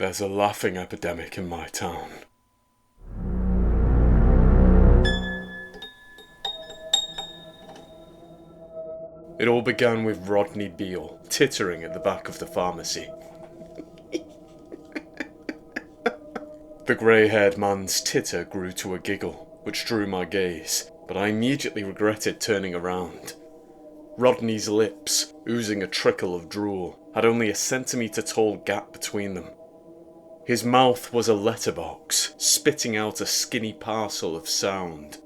There's a laughing epidemic in my town. It all began with Rodney Beale tittering at the back of the pharmacy. The grey-haired man's titter grew to a giggle, which drew my gaze, but I immediately regretted turning around. Rodney's lips, oozing a trickle of drool, had only a centimetre-tall gap between them. His mouth was a letterbox, spitting out a skinny parcel of sound.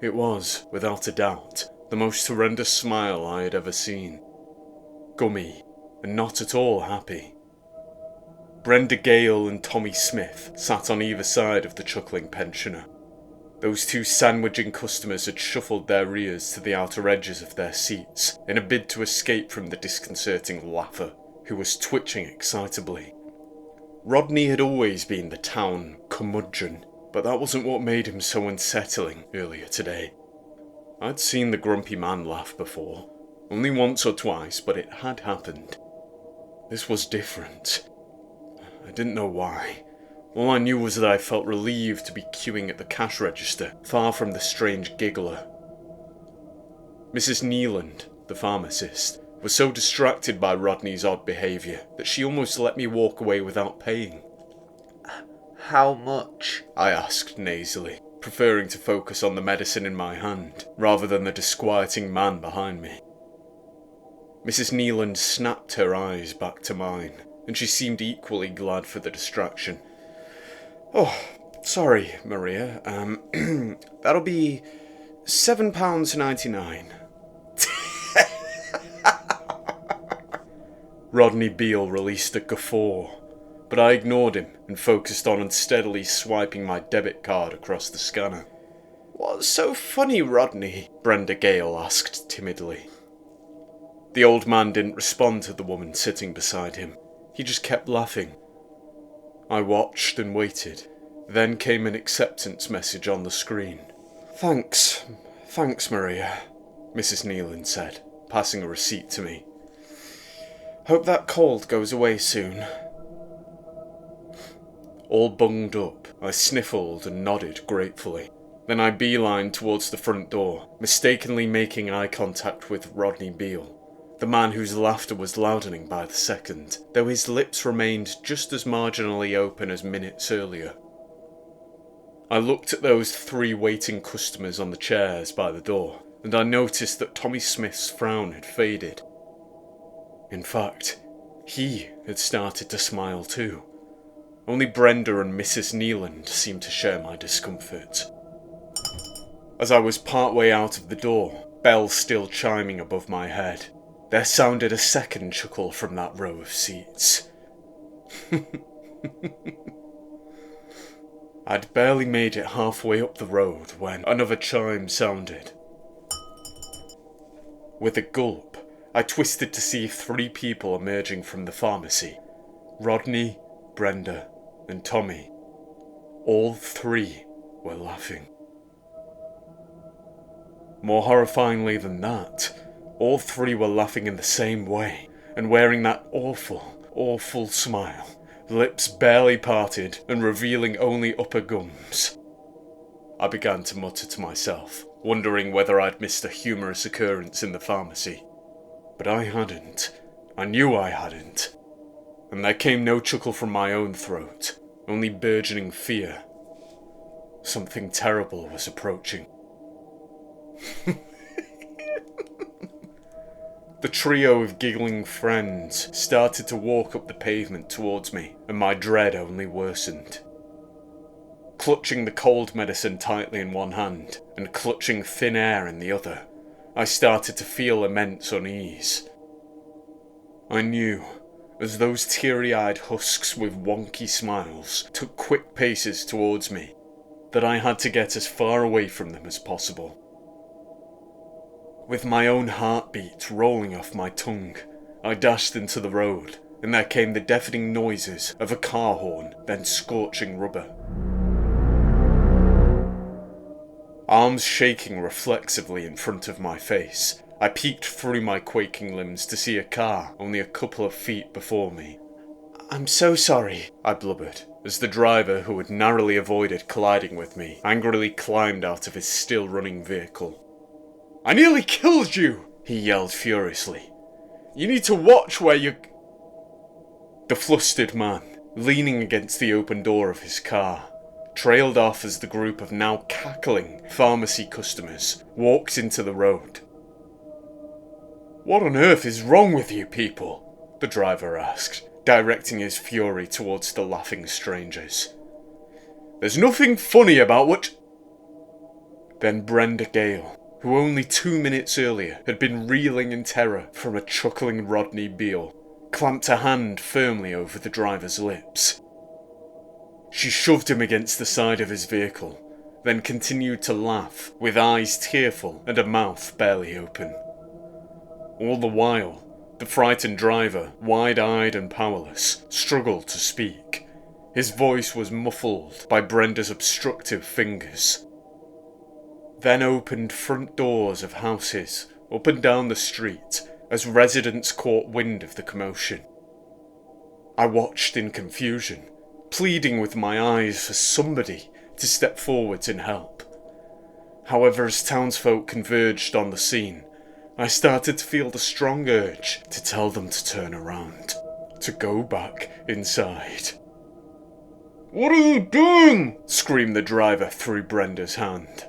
It was, without a doubt, the most horrendous smile I had ever seen. Gummy, and not at all happy. Brenda Gale and Tommy Smith sat on either side of the chuckling pensioner. Those two sandwiching customers had shuffled their ears to the outer edges of their seats in a bid to escape from the disconcerting laugher, who was twitching excitably. Rodney had always been the town curmudgeon, but that wasn't what made him so unsettling earlier today. I'd seen the grumpy man laugh before, only once or twice, but it had happened. This was different. I didn't know why. All I knew was that I felt relieved to be queuing at the cash register, far from the strange giggler. Mrs. Neeland, the pharmacist, was so distracted by Rodney's odd behaviour that she almost let me walk away without paying. How much? I asked nasally, preferring to focus on the medicine in my hand, rather than the disquieting man behind me. Mrs. Neeland snapped her eyes back to mine, and she seemed equally glad for the distraction. "Oh, sorry, Maria. That'll be £7.99. Rodney Beale released a guffaw, but I ignored him and focused on unsteadily swiping my debit card across the scanner. "What's so funny, Rodney?" Brenda Gale asked timidly. The old man didn't respond to the woman sitting beside him. He just kept laughing. I watched and waited. Then came an acceptance message on the screen. Thanks, Maria," Mrs. Neeland said, passing a receipt to me. "Hope that cold goes away soon." All bunged up, I sniffled and nodded gratefully. Then I beelined towards the front door, mistakenly making eye contact with Rodney Beale, the man whose laughter was loudening by the second, though his lips remained just as marginally open as minutes earlier. I looked at those three waiting customers on the chairs by the door, and I noticed that Tommy Smith's frown had faded. In fact, he had started to smile too. Only Brenda and Mrs. Neeland seemed to share my discomfort. As I was partway out of the door, bells still chiming above my head, there sounded a second chuckle from that row of seats. I'd barely made it halfway up the road when another chime sounded. With a gulp, I twisted to see three people emerging from the pharmacy. Rodney, Brenda, and Tommy. All three were laughing. More horrifyingly than that, all three were laughing in the same way, and wearing that awful smile, lips barely parted and revealing only upper gums. I began to mutter to myself, wondering whether I'd missed a humorous occurrence in the pharmacy. But I hadn't. I knew I hadn't. And there came no chuckle from my own throat, only burgeoning fear. Something terrible was approaching. The trio of giggling friends started to walk up the pavement towards me, and my dread only worsened. Clutching the cold medicine tightly in one hand, and clutching thin air in the other, I started to feel immense unease. I knew, as those teary-eyed husks with wonky smiles took quick paces towards me, that I had to get as far away from them as possible. With my own heartbeat rolling off my tongue, I dashed into the road, and there came the deafening noises of a car horn, then scorching rubber. Arms shaking reflexively in front of my face, I peeked through my quaking limbs to see a car only a couple of feet before me. I'm so sorry, I blubbered, as the driver, who had narrowly avoided colliding with me, angrily climbed out of his still-running vehicle. I nearly killed you, he yelled furiously. You need to watch where you... The flustered man, leaning against the open door of his car, trailed off as the group of now cackling pharmacy customers walked into the road. What on earth is wrong with you people? The driver asked, directing his fury towards the laughing strangers. There's nothing funny about what... Then Brenda Gale, who only 2 minutes earlier had been reeling in terror from a chuckling Rodney Beale, clamped a hand firmly over the driver's lips. She shoved him against the side of his vehicle, then continued to laugh, with eyes tearful and a mouth barely open. All the while, the frightened driver, wide-eyed and powerless, struggled to speak. His voice was muffled by Brenda's obstructive fingers. Then opened front doors of houses up and down the street as residents caught wind of the commotion. I watched in confusion, pleading with my eyes for somebody to step forwards and help. However, as townsfolk converged on the scene, I started to feel the strong urge to tell them to turn around, to go back inside. What are you doing? Screamed the driver through Brenda's hand.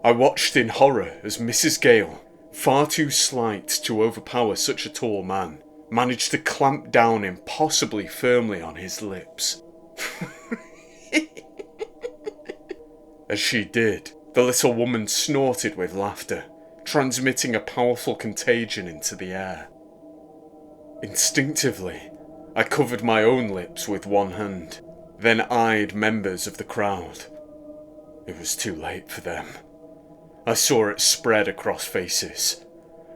I watched in horror as Mrs. Gale, far too slight to overpower such a tall man, managed to clamp down impossibly firmly on his lips. As she did, the little woman snorted with laughter, transmitting a powerful contagion into the air. Instinctively, I covered my own lips with one hand, then eyed members of the crowd. It was too late for them. I saw it spread across faces.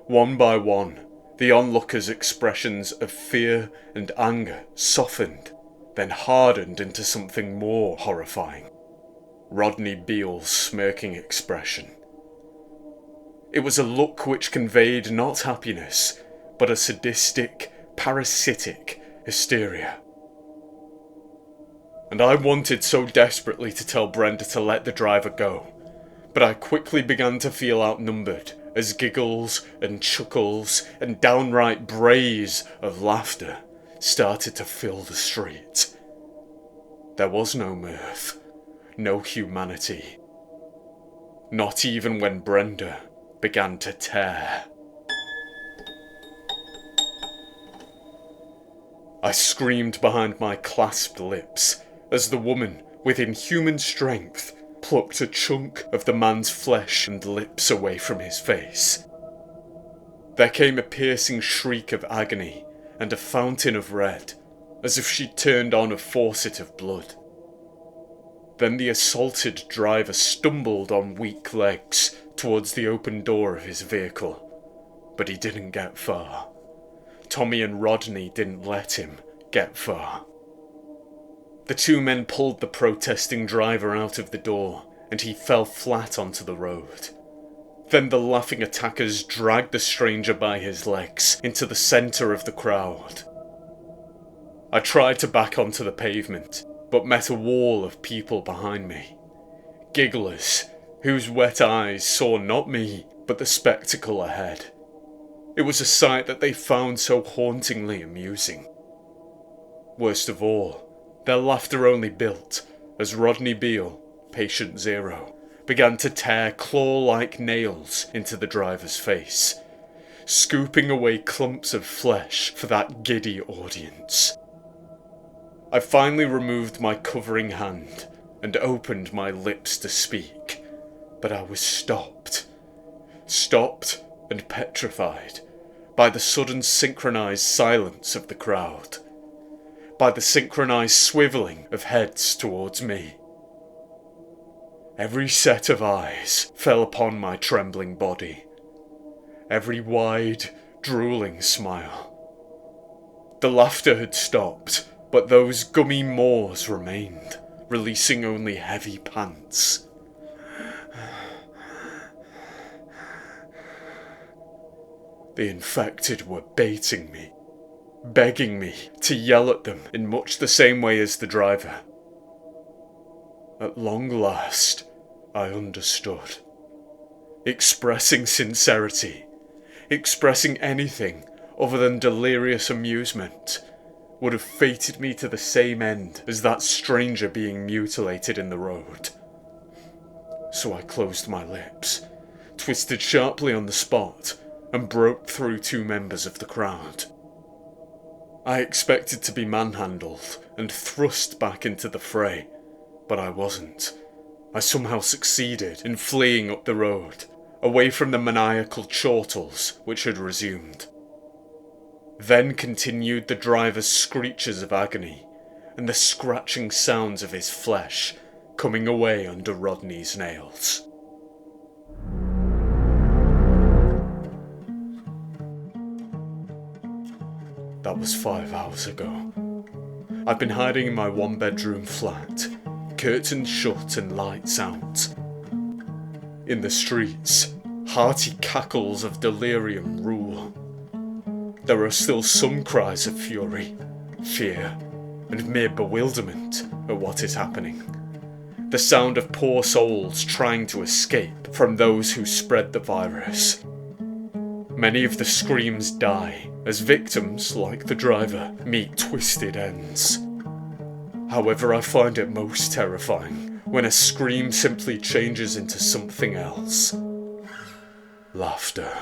One by one, the onlookers' expressions of fear and anger softened, then hardened into something more horrifying. Rodney Beale's smirking expression. It was a look which conveyed not happiness, but a sadistic, parasitic hysteria. And I wanted so desperately to tell Brenda to let the driver go, but I quickly began to feel outnumbered as giggles and chuckles and downright brays of laughter started to fill the street. There was no mirth, no humanity. Not even when Brenda began to tear. I screamed behind my clasped lips as the woman, with inhuman strength, plucked a chunk of the man's flesh and lips away from his face. There came a piercing shriek of agony and a fountain of red, as if she turned on a faucet of blood. Then the assaulted driver stumbled on weak legs towards the open door of his vehicle, but he didn't get far. Tommy and Rodney didn't let him get far. The two men pulled the protesting driver out of the door, and he fell flat onto the road. Then the laughing attackers dragged the stranger by his legs into the centre of the crowd. I tried to back onto the pavement, but met a wall of people behind me. Gigglers, whose wet eyes saw not me, but the spectacle ahead. It was a sight that they found so hauntingly amusing. Worst of all, their laughter only built as Rodney Beale, patient zero, began to tear claw-like nails into the driver's face, scooping away clumps of flesh for that giddy audience. I finally removed my covering hand and opened my lips to speak, but I was stopped and petrified by the sudden synchronized silence of the crowd, by the synchronized swiveling of heads towards me. Every set of eyes fell upon my trembling body, every wide, drooling smile. The laughter had stopped, but those gummy maws remained, releasing only heavy pants. The infected were baiting me. begging me to yell at them in much the same way as the driver. At long last, I understood. Expressing sincerity, expressing anything other than delirious amusement, would have fated me to the same end as that stranger being mutilated in the road. So I closed my lips, twisted sharply on the spot, and broke through 2 members of the crowd. I expected to be manhandled and thrust back into the fray, but I wasn't. I somehow succeeded in fleeing up the road, away from the maniacal chortles which had resumed. Then continued the driver's screeches of agony, and the scratching sounds of his flesh coming away under Rodney's nails. That was 5 hours ago. I've been hiding in my 1-bedroom flat, curtains shut and lights out. In the streets, hearty cackles of delirium rule. There are still some cries of fury, fear, and mere bewilderment at what is happening. The sound of poor souls trying to escape from those who spread the virus. Many of the screams die as victims, like the driver, meet twisted ends. However, I find it most terrifying when a scream simply changes into something else. Laughter.